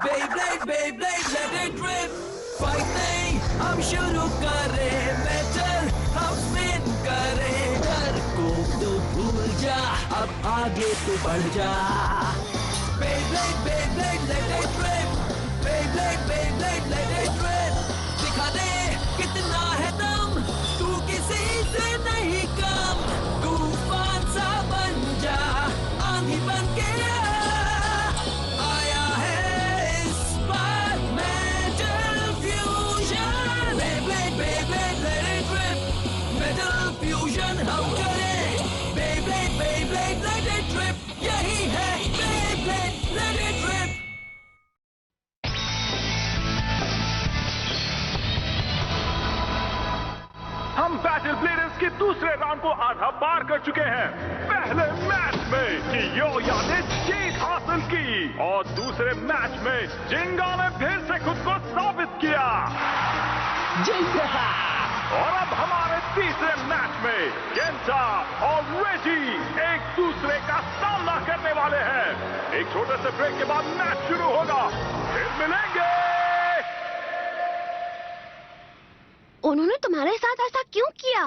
Beyblade, Beyblade, let it rip. Fight नहीं, हम शुरू करें battle, हम spin करें. डर को तो भूल जा, अब आगे तो बढ़ जा. Beyblade, Beyblade, let it rip. Beyblade, Beyblade, let it rip. दिखा दे कितना है दम, तू किसी से नहीं कम. तूफान सा बन जा, आंधी बन के आया है इस बार metal fusion. Beyblade, Beyblade, let it rip. Metal fusion हम करें. Beyblade, Beyblade, let it rip. यही है Beyblade, let it rip. हम बैटल ब्लेडर्स के दूसरे राउंड को आधा पार कर चुके हैं. पहले मैच में कियोया ने जीत हासिल की और दूसरे मैच में जिंगा ने फिर से खुद को साबित किया. और अब हमारे तीसरे मैच में केंटा और रेजी एक दूसरे का सामना करने वाले हैं. एक छोटे से ब्रेक के बाद मैच शुरू होगा. फिर मिलेंगे. उन्होंने तुम्हारे साथ ऐसा क्यों किया?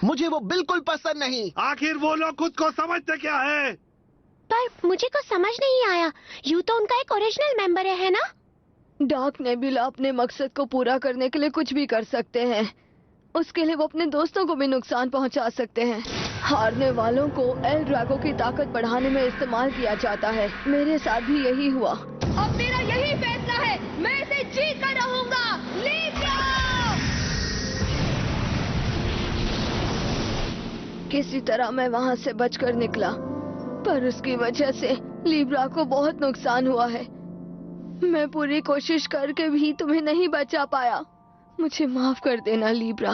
मुझे वो बिल्कुल पसंद नहीं. आखिर वो लोग खुद को समझते क्या है? पर मुझे कुछ समझ नहीं आया. यू तो उनका एक ओरिजिनल मेंबर है ना? डार्क नेबुला अपने मकसद को पूरा करने के लिए कुछ भी कर सकते हैं. उसके लिए वो अपने दोस्तों को भी नुकसान पहुंचा सकते हैं. हारने वालों को एल ड्रैगो की ताकत बढ़ाने में इस्तेमाल किया जाता है. मेरे साथ भी यही हुआ. अब मेरा यही फैसला है. मैं इसे जीत कर रहूंगा. लीब्रा! किसी तरह मैं वहां से बचकर निकला, पर उसकी वजह से लीब्रा को बहुत नुकसान हुआ है. मैं पूरी कोशिश करके भी तुम्हें नहीं बचा पाया. मुझे माफ कर देना लीब्रा.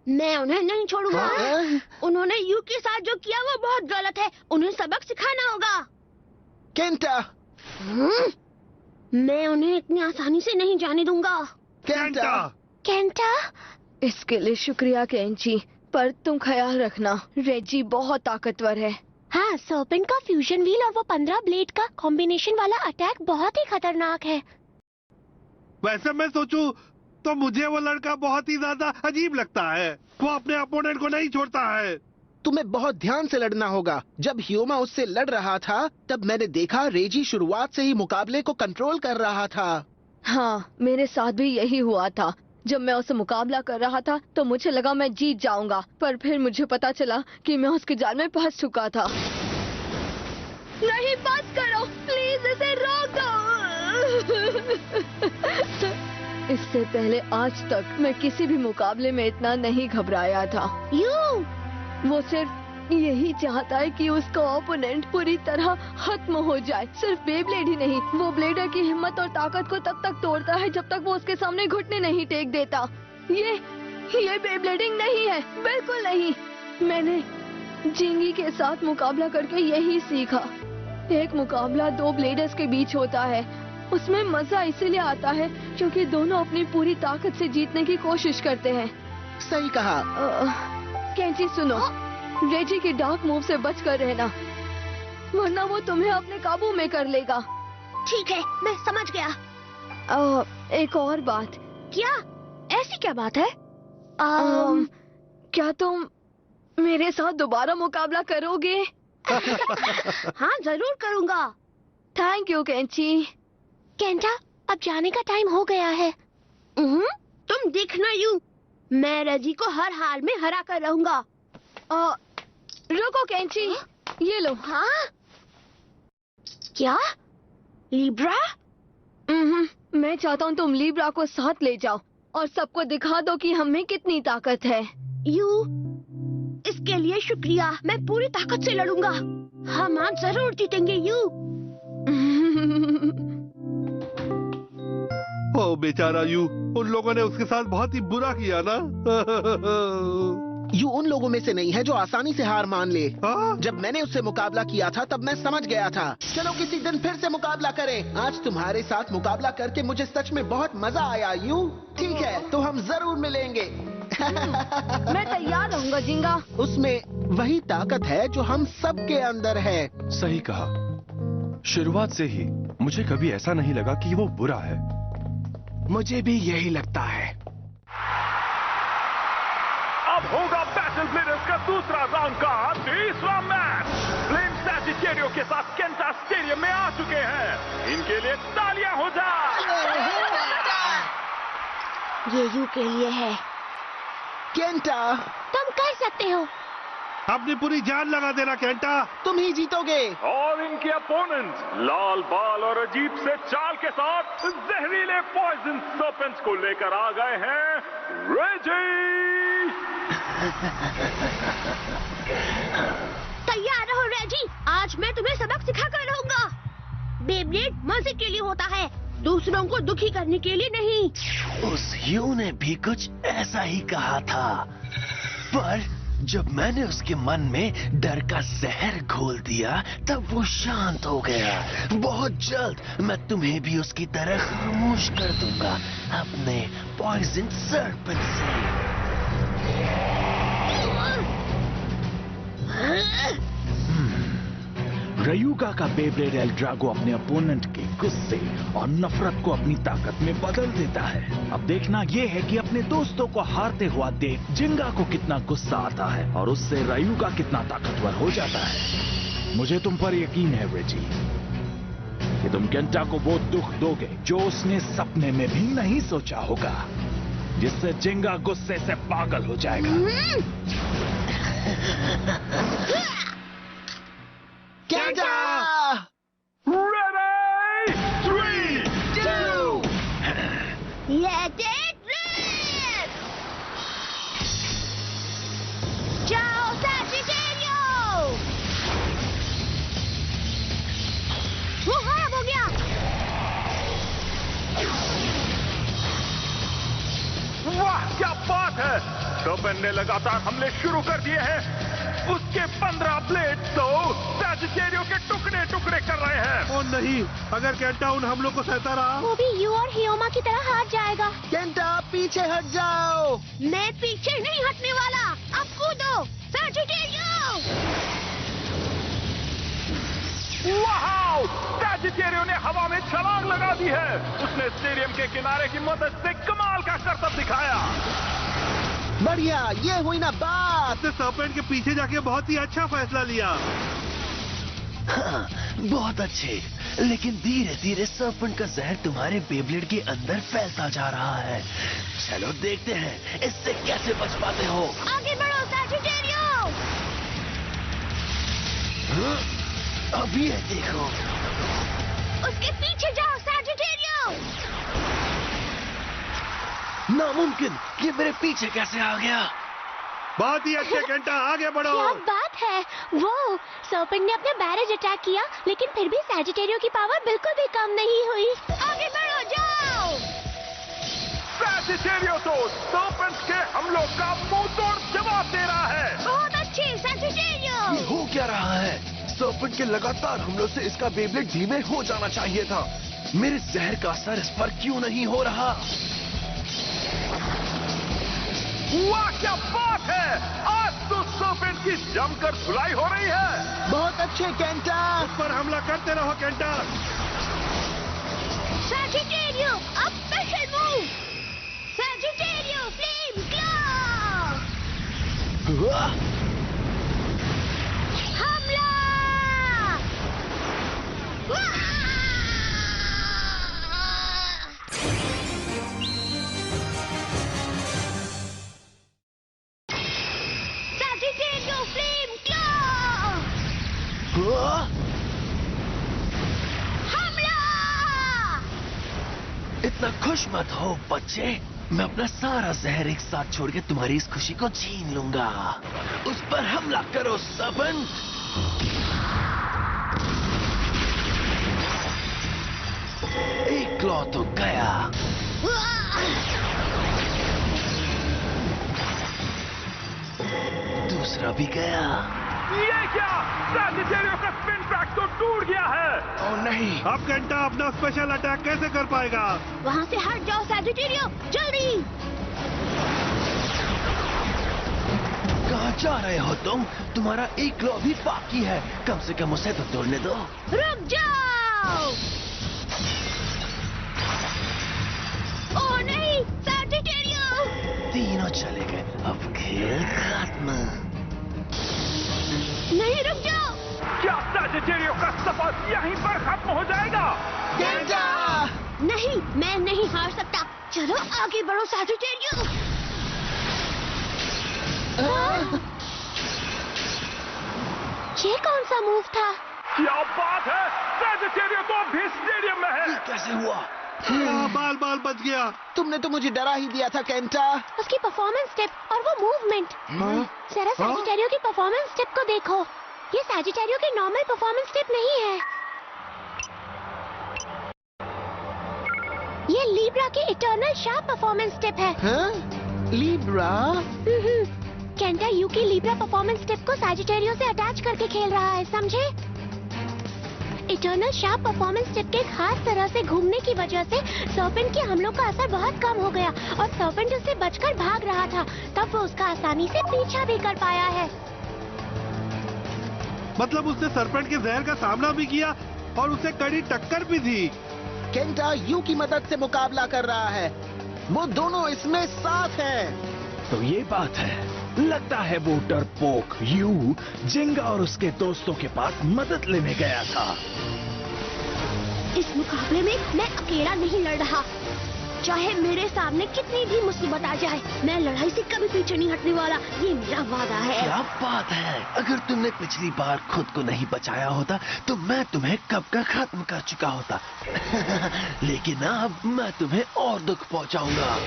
मैं उन्हें नहीं छोड़ूंगा. उन्होंने यू के साथ जो किया वो बहुत गलत है. उन्हें सबक सिखाना होगा. केंटा, मैं उन्हें इतनी आसानी से नहीं जाने दूंगा. केंटा. केंटा, इसके लिए शुक्रिया केंची, पर तुम ख्याल रखना रेजी बहुत ताकतवर है. हाँ, सर्पेंट का फ्यूजन व्हील और वो 15 ब्लेड का कॉम्बिनेशन वाला अटैक बहुत ही खतरनाक है. वैसे मैं सोचूं तो मुझे वो लड़का बहुत ही ज्यादा अजीब लगता है. वो अपने अपोनेंट को नहीं छोड़ता है. तुम्हें बहुत ध्यान से लड़ना होगा. जब ह्यूमा उससे लड़ रहा था तब मैंने देखा रेजी शुरुआत से ही मुकाबले को कंट्रोल कर रहा था. हाँ, मेरे साथ भी यही हुआ था. जब मैं उससे मुकाबला कर रहा था तो मुझे लगा मैं जीत जाऊंगा, पर फिर मुझे पता चला कि मैं उसके जाल में फंस चुका था. नहीं, बस करो प्लीज, इसे रोक दो. इससे पहले आज तक मैं किसी भी मुकाबले में इतना नहीं घबराया था. वो सिर्फ यही चाहता है कि उसका ओपोनेंट पूरी तरह खत्म हो जाए. सिर्फ बेब्लेड ही नहीं, वो ब्लेडर की हिम्मत और ताकत को तब तक तोड़ता है जब तक वो उसके सामने घुटने नहीं टेक देता. ये बेब्लेडिंग नहीं है, बिल्कुल नहीं. मैंने जिंगी के साथ मुकाबला करके यही सीखा. एक मुकाबला दो ब्लेडर्स के बीच होता है. उसमें मजा इसीलिए आता है क्योंकि दोनों अपनी पूरी ताकत से जीतने की कोशिश करते हैं. सही कहा. केंची सुनो, रेजी के डार्क मूव से बचकर रहना, वरना वो तुम्हें अपने काबू में कर लेगा. ठीक है, मैं समझ गया. एक और बात. क्या? ऐसी क्या बात है? क्या तुम मेरे साथ दोबारा मुकाबला करोगे? हाँ, जरूर करूँगा. Thank you केंची. केंटा, अब जाने का टाइम हो गया है. तुम देखना यू, मैं रेजी को हर हाल में हरा कर रहूंगा. रुको केंची, ये लो. हाँ? क्या? लीब्रा? मैं चाहता हूँ तुम लीब्रा को साथ ले जाओ और सबको दिखा दो कि हमें कितनी ताकत है. यू, इसके लिए शुक्रिया. मैं पूरी ताकत से लड़ूंगा. हम आज जरूर जीतेंगे यू. ओ बेचारा यू, उन लोगों ने उसके साथ बहुत ही बुरा किया ना. यू उन लोगों में से नहीं है जो आसानी से हार मान ले. हाँ? जब मैंने उससे मुकाबला किया था तब मैं समझ गया था. चलो किसी दिन फिर से मुकाबला करें. आज तुम्हारे साथ मुकाबला करके मुझे सच में बहुत मजा आया यू. ठीक है, तो हम जरूर मिलेंगे. मैं तैयार रहूंगा जिंगा। उसमें वही ताकत है जो हम सबके अंदर है। सही कहा। शुरुआत से ही मुझे कभी ऐसा नहीं लगा कि वो बुरा है। मुझे भी यही लगता है। अब होगा बैटल ब्लेडर्स का दूसरा राउंड का तीसरा मैच। फ्लेम सैजिटेरियो के साथ केंटा स्टेडियम में आ चुके हैं। इनके लिए तालियां हो जाए। ये यू के लिए है। केंटा, तुम कर सकते हो। अपनी पूरी जान लगा देना केंटा। तुम ही जीतोगे। और इनके अपोनेंट लाल बाल और अजीब से चाल के साथ जहरीले पॉइजन सर्पेंट्स को लेकर आ गए हैं रेजी। तैयार रहो रेजी, आज मैं तुम्हें सबक सिखा कर रहूंगा। बेब्लेड मजे के लिए होता है, दूसरों को दुखी करने के लिए नहीं। उस ह्यू ने भी कुछ ऐसा ही कहा था, पर जब मैंने उसके मन में डर का जहर घोल दिया तब वो शांत हो गया। बहुत जल्द मैं तुम्हें भी उसकी तरह खामोश कर दूंगा अपने पॉइजन सर्पेंट से। रयूगा का बेब्लेड एल ड्रैगो अपने अपोनेंट के गुस्से और नफरत को अपनी ताकत में बदल देता है। अब देखना ये है कि अपने दोस्तों को हारते हुआ देख जिंगा को कितना गुस्सा आता है और उससे रयूगा कितना ताकतवर हो जाता है। मुझे तुम पर यकीन है रेजी कि तुम केंटा को वो दुख दोगे जो उसने सपने में भी नहीं सोचा होगा, जिससे जिंगा गुस्से से पागल हो जाएगा। Kenta! Ready? 3, 2. Let it rip! जाओ सैजिटेरियो! वो गायब हो गया। वाह क्या बात है। सर्पेंट ने लगातार हमले शुरू कर दिए हैं। उसके 15 ब्लेड तो सैजिटेरियो के टुकड़े टुकड़े कर रहे हैं। और नहीं, अगर केंटा उन हमलों को सहता रहा वो भी यू और हियोमा की तरह हार जाएगा। केंटा, पीछे हट जाओ। मैं पीछे नहीं हटने वाला। अब कूदो सैजिटेरियो! वाह! सैजिटेरियो ने हवा में छलांग लगा दी है। उसने स्टेडियम के किनारे की मदद से कमाल का करतब दिखाया। बढ़िया, ये हुई ना बात। उसने सर्पेंट के पीछे जाके बहुत ही अच्छा फैसला लिया। हाँ, बहुत अच्छे, लेकिन धीरे धीरे सर्पेंट का जहर तुम्हारे बेब्लेड के अंदर फैलता जा रहा है। चलो देखते हैं इससे कैसे बच पाते हो। आगे बढ़ो सैजिटेरियो! हाँ? अब ये देखो। उसके पीछे जाओ सैजिटेरियो! नामुमकिन, ये मेरे पीछे कैसे आ गया? बहुत ही अच्छे केंटा, आगे बढ़ो। क्या बात है। वो सर्पेंट ने अपना बैरेज अटैक किया, लेकिन फिर भी सैजिटेरियो की पावर बिल्कुल भी कम नहीं हुई। आगे बढ़ो, जाओ! सैजिटेरियो तो सर्पेंट के हमलों का मुंह तोड़ जवाब दे रहा है। बहुत अच्छे सैजिटेरियो! ये हो क्या रहा है? सर्पेंट के लगातार हमलों से इसका बेब्लेड धीमे हो जाना चाहिए था। मेरे जहर का असर इस पर क्यों नहीं हो रहा? वाह क्या बात है। आज तो सर्पेंट की जमकर धुलाई हो रही है। बहुत अच्छे केंटा। उस पर हमला करते रहो केंटा। सैजिटेरियो, अब special move! Sagittario flame claw! हमला! Sagittario flame claw! हमला! इतना खुश मत हो बच्चे, मैं अपना सारा जहर एक साथ छोड़ के तुम्हारी इस खुशी को छीन लूंगा। उस पर हमला करो सर्पेंट। एक क्लॉ तो गया। दूसरा भी गया। ये क्या? सैजिटेरियो का स्पिन ट्रैक तो टूट गया है। और नहीं, अब केंटा अपना स्पेशल अटैक कैसे कर पाएगा? वहाँ से हट जाओ सैजिटेरियो, जल्दी! कहाँ जा रहे हो तुम? तुम्हारा एक क्लॉ भी बाकी है, कम से कम उसे तो तोड़ने दो। रुक जाओ। ओह नहीं, सैजिटेरियो! तीनों चले गए, अब खेल खत्म। नहीं, रुक जाओ। क्या सैजिटेरियो का सफर यहीं पर खत्म हो जाएगा? केंटा! नहीं, मैं नहीं हार सकता। चलो आगे बढ़ो सैजिटेरियो। ये कौन सा मूव था? क्या बात है, सैजिटेरियो तो अभी स्टेडियम में है। कैसे हुआ? बाल बाल बच गया। तुमने तो मुझे डरा ही दिया था केंटा। उसकी परफॉर्मेंस स्टेप और वो मूवमेंट। जरा सैजिटेरियो की परफॉर्मेंस स्टेप को देखो। ये सैजिटेरियो की नॉर्मल परफॉर्मेंस स्टेप नहीं है। ये लीब्रा की इटर्नल शार्प परफॉर्मेंस स्टेप है। हाँ? लीब्रा? केंटा यू की लीब्रा परफॉर्मेंस स्टेप को सैजिटेरियो से अटैच करके खेल रहा है, समझे? इटर्नल शार्प परफॉर्मेंस स्टेप के खास तरह से घूमने की वजह से सर्पेंट के हमलों का असर बहुत कम हो गया और सर्पेंट उससे बचकर भाग रहा था। तब वो उसका आसानी से पीछा भी कर पाया है। मतलब उसने सरपेंट के जहर का सामना भी किया और उसे कड़ी टक्कर भी दी। केंटा यू की मदद से मुकाबला कर रहा है। वो दोनों इसमें साथ हैं। तो ये बात है। लगता है वो डरपोक यू जिंगा और उसके दोस्तों के पास मदद लेने गया था। इस मुकाबले में मैं अकेला नहीं लड़ रहा। चाहे मेरे सामने कितनी भी मुसीबत आ जाए, मैं लड़ाई से कभी पीछे नहीं हटने वाला। ये मेरा वादा है। क्या बात है, अगर तुमने पिछली बार खुद को नहीं बचाया होता तो मैं तुम्हें कब का खत्म कर चुका होता। लेकिन अब मैं तुम्हें और दुख पहुंचाऊंगा।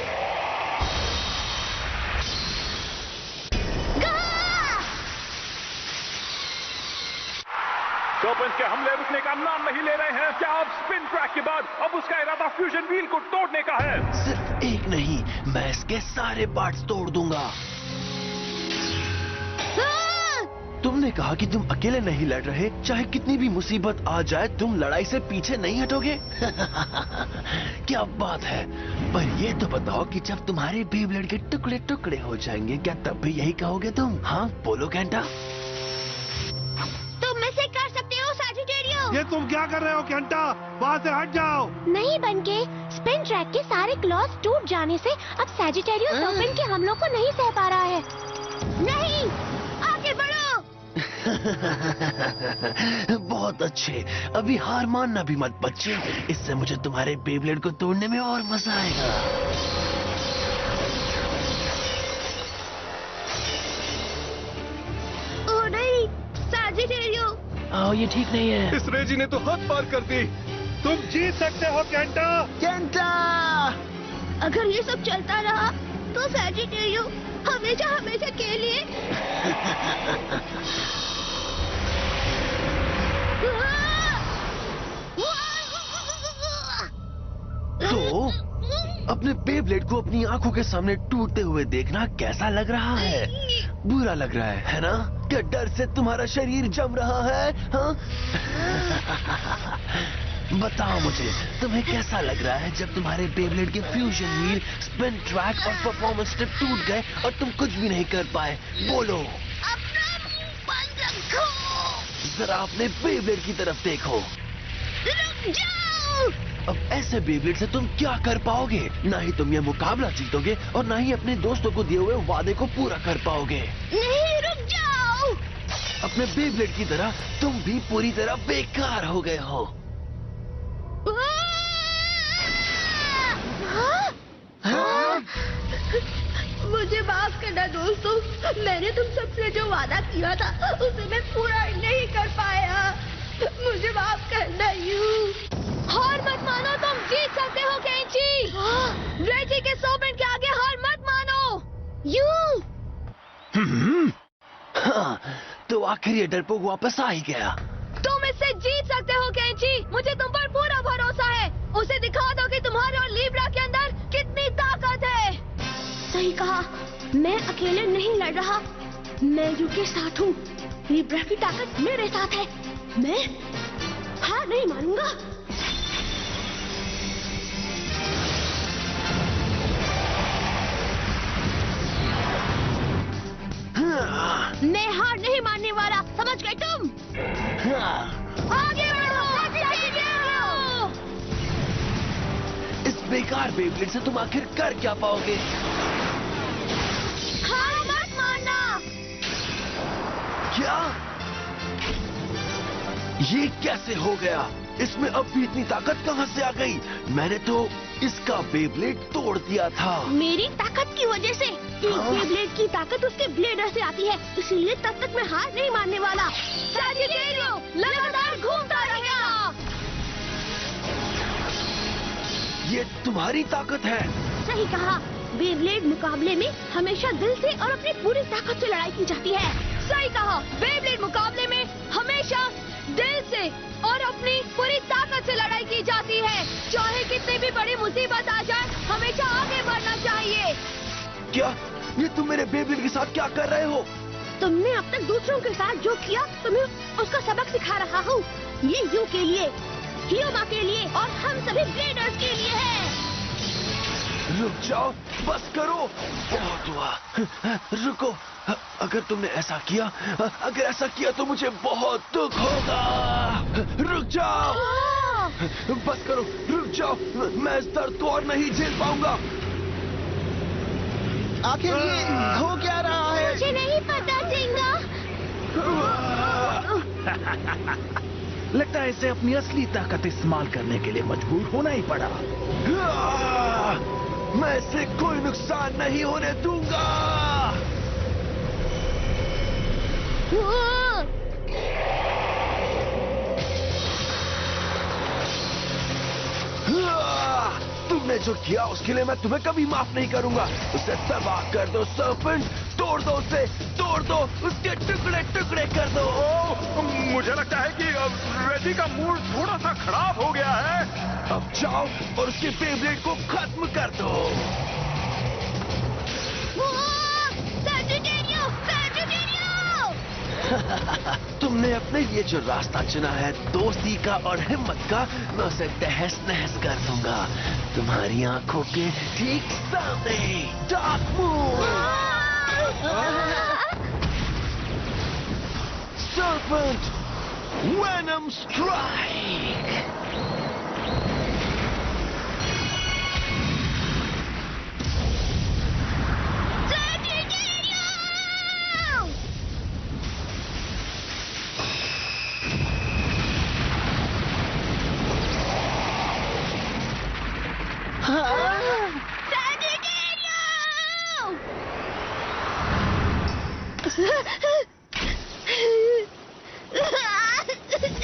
सर्पेंट के हमले रुकने का नाम नहीं ले रहे हैं। क्या अब स्पिन ट्रैक के बाद अब उसका इरादा फ्यूजन व्हील को तोड़ने का है? सिर्फ एक नहीं, मैं इसके सारे पार्ट्स तोड़ दूंगा। तुमने कहा कि तुम अकेले नहीं लड़ रहे, चाहे कितनी भी मुसीबत आ जाए तुम लड़ाई से पीछे नहीं हटोगे। क्या बात है। पर ये तो बताओ कि जब तुम्हारे बेब्लेड के टुकड़े टुकड़े हो जाएंगे, क्या तब भी यही कहोगे तुम? हाँ बोलो केंटा। तुम में से कर सकते हो सैजिटेरियो। ये तुम क्या कर रहे हो केंटा? वहाँ से हट जाओ। नहीं बनके, स्पिन ट्रैक के सारे क्लॉज टूट जाने से अब सैजिटेरियो सर्पेंट के हमलों को नहीं सह पा रहा है। नहीं, आगे बढ़ो। बहुत अच्छे, अभी हार मानना भी मत बच्चे। इससे मुझे तुम्हारे बेब्लेड को तोड़ने में और मजा आएगा। ओह नहीं, सैजिटेरियो। ये ठीक नहीं है। इस रेजी ने तो हद पार कर दी। तुम जीत सकते हो केंटा। केंटा! अगर ये सब चलता रहा तो सैजिटेरियो हमेशा हमेशा के लिए तो अपने बेब्लेड को अपनी आंखों के सामने टूटते हुए देखना कैसा लग रहा है? बुरा लग रहा है ना? क्या डर से तुम्हारा शरीर जम रहा है? हाँ? बताओ मुझे, तुम्हें कैसा लग रहा है जब तुम्हारे बेब्लेड के फ्यूजन व्हील, स्पिन ट्रैक और परफॉर्मेंस स्टेप टूट गए और तुम कुछ भी नहीं कर पाए? बोलो। अपना मुंह बंद रखो। जरा अपने बेब्लेड की तरफ देखो। रुक जाओ। अब ऐसे बेब्लेड से तुम क्या कर पाओगे? ना ही तुम ये मुकाबला जीतोगे और ना ही अपने दोस्तों को दिए हुए वादे को पूरा कर पाओगे। नहीं, रुक जाओ। अपने बेब्लेड की तरह तुम भी पूरी तरह बेकार हो गए हो। मुझे माफ करना दोस्तों, मैंने तुम सबसे जो वादा किया था उसे मैं पूरा नहीं कर पाया। मुझे माफ करना यू। हार मत मानो, तुम जीत सकते हो केंची। रेजी के सर्पेंट के आगे हार मत मानो यू। हाँ, तो आखिर ये डरपोक वापस आ ही गया। तुम इससे जीत सकते हो केंची, मुझे तुम पर पूरा भरोसा है। उसे दिखा दो कि तुम्हारे और लीब्रा के अंदर कितनी ताकत है। सही कहा, मैं अकेले नहीं लड़ रहा, मैं यू के साथ हूँ। लीब्रा की ताकत मेरे साथ है, मैं हार नहीं मानूंगा। मैं हार नहीं मानने वाला, समझ गए तुम? आगे बढ़ो, इस बेकार बेब्लेड से तुम आखिर कर क्या पाओगे? हार मत मानना। क्या? ये कैसे हो गया? इसमें अब भी इतनी ताकत कहां से आ गई? मैंने तो इसका बेब्लेड तोड़ दिया था। मेरी ताकत की वजह से। एक बेब्लेड की ताकत उसके ब्लेडर से आती है, इसीलिए तब तक मैं हार नहीं मानने वाला। सैजिटेरियो लगातार घूमता रहेगा। ये तुम्हारी ताकत है? सही कहा। बेब्लेड मुकाबले में हमेशा दिल से और अपनी पूरी ताकत से लड़ाई की जाती है। सही कहा। बेब्लेड मुकाबले में हमेशा दिल से और अपनी पूरी ताकत से लड़ाई की जाती है। चाहे कितनी भी बड़ी मुसीबत आ जाए, हमेशा आगे बढ़ना चाहिए। क्या? ये तुम मेरे बेब्लेड के साथ क्या कर रहे हो? तुमने अब तक दूसरों के साथ जो किया, तुम्हें उसका सबक सिखा रहा हूँ। ये यू के लिए, हियोमा के लिए और हम सभी ब्लेडर्स के लिए है। रुक जाओ, बस करो। बहुत हुआ। रुको, अगर तुमने ऐसा किया, अगर ऐसा किया तो मुझे बहुत दुख होगा। रुक जाओ, बस करो, रुक जाओ। मैं इस दर्द को और नहीं झेल पाऊंगा। आखिर ये हो क्या रहा है? मुझे नहीं पता जिंगा। लगता है इसे अपनी असली ताकत इस्तेमाल करने के लिए मजबूर होना ही पड़ा। मैं इसे कोई नुकसान नहीं होने दूंगा। तुमने जो किया उसके लिए मैं तुम्हें कभी माफ नहीं करूंगा। उसे तबाह कर दो सर्पेंट, तोड़ दो उसे, तोड़ दो, उसके टुकड़े टुकड़े कर दो। मुझे लगता है कि रेजी का मूड थोड़ा सा खराब हो गया है। अब जाओ और उसके बेब्लेड को खत्म कर दो। तुमने अपने लिए जो रास्ता चुना है, दोस्ती का और हिम्मत का, मैं उसे तहस नहस कर दूंगा। तुम्हारी आंखों के ठीक सामने। Dark moon, serpent, venom strike.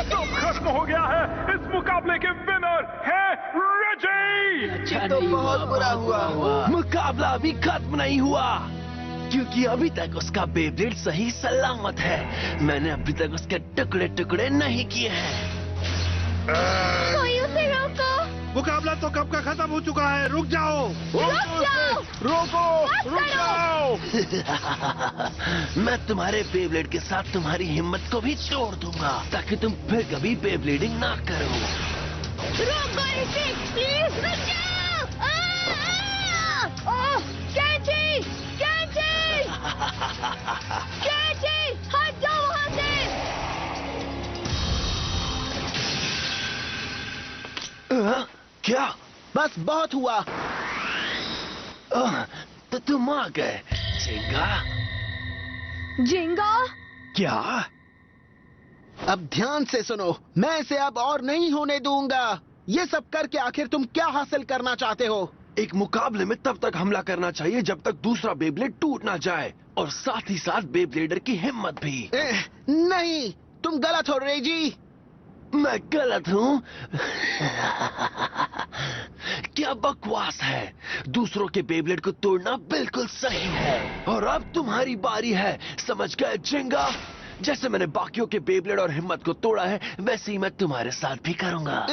तो खत्म हो गया है। इस मुकाबले के विनर है रेजी। ये तो बहुत बुरा हुआ। मुकाबला अभी खत्म नहीं हुआ, क्योंकि अभी तक उसका बेब्लेड सही सलामत है। मैंने अभी तक उसके टुकड़े टुकड़े नहीं किए हैं। कोई उसे रोको। मुकाबला तो कब का खत्म हो चुका है। रुक जाओ, रोको, रुक जाओ। मैं तुम्हारे बेब्लेड के साथ तुम्हारी हिम्मत को भी तोड़ दूंगा, ताकि तुम फिर कभी बेब्लेडिंग ना करो। रोको इसे, प्लीज रुक जाओ। ओह, कैंची, कैंची, कैंची, हट जाओ वहाँ से। क्या? बस बहुत हुआ। तो तुम आ गए जिंगा। जिंगा? क्या? अब ध्यान से सुनो, मैं इसे अब और नहीं होने दूंगा। ये सब करके आखिर तुम क्या हासिल करना चाहते हो? एक मुकाबले में तब तक हमला करना चाहिए जब तक दूसरा बेब्लेड टूट ना जाए, और साथ ही साथ बेब्लेडर की हिम्मत भी। नहीं, तुम गलत हो रेजी। मैं गलत हूँ? क्या बकवास है। दूसरों के बेब्लेड को तोड़ना बिल्कुल सही है, और अब तुम्हारी बारी है। समझ गए जिंगा? जैसे मैंने बाकियों के बेब्लेड और हिम्मत को तोड़ा है, वैसे ही मैं तुम्हारे साथ भी करूंगा।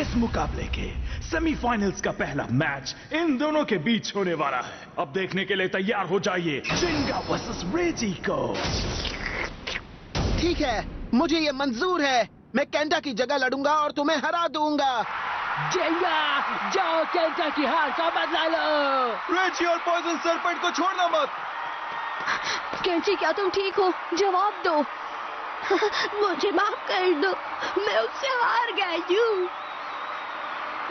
इस मुकाबले के सेमीफाइनल्स का पहला मैच इन दोनों के बीच होने वाला है। अब देखने के लिए तैयार हो जाइए जिंगा वर्सेस रेजी को। ठीक है, मुझे ये मंजूर है। मैं केंटा की जगह लड़ूंगा और तुम्हें हरा दूंगा। जिंगा, जाओ केंटा की हार का बदला लो। रेजी और पॉइजन सर्पेंट को छोड़ना मत। केंची, क्या तुम ठीक हो? जवाब दो। मुझे माफ कर दो, मैं उससे हार गई हूँ।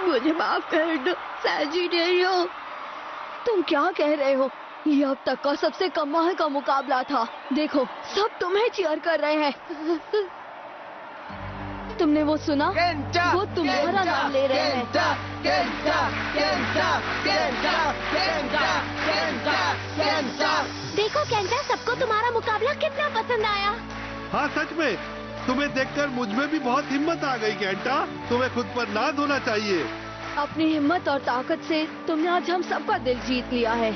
मुझे माफ कर दो सैजिटेरियो। तुम क्या कह रहे हो? ये अब तक का सबसे कमाल का मुकाबला था। देखो, सब तुम्हें चीयर कर रहे हैं। तुमने वो सुना? वो तुम्हारा नाम ले रहे हैं। देखो केंटा, सबको तुम्हारा मुकाबला कितना पसंद आया। हाँ सच में, तुम्हें देखकर मुझ में भी बहुत हिम्मत आ गई केंटा। तुम्हें खुद पर नाज होना चाहिए। अपनी हिम्मत और ताकत से तुमने आज हम सबका दिल जीत लिया है।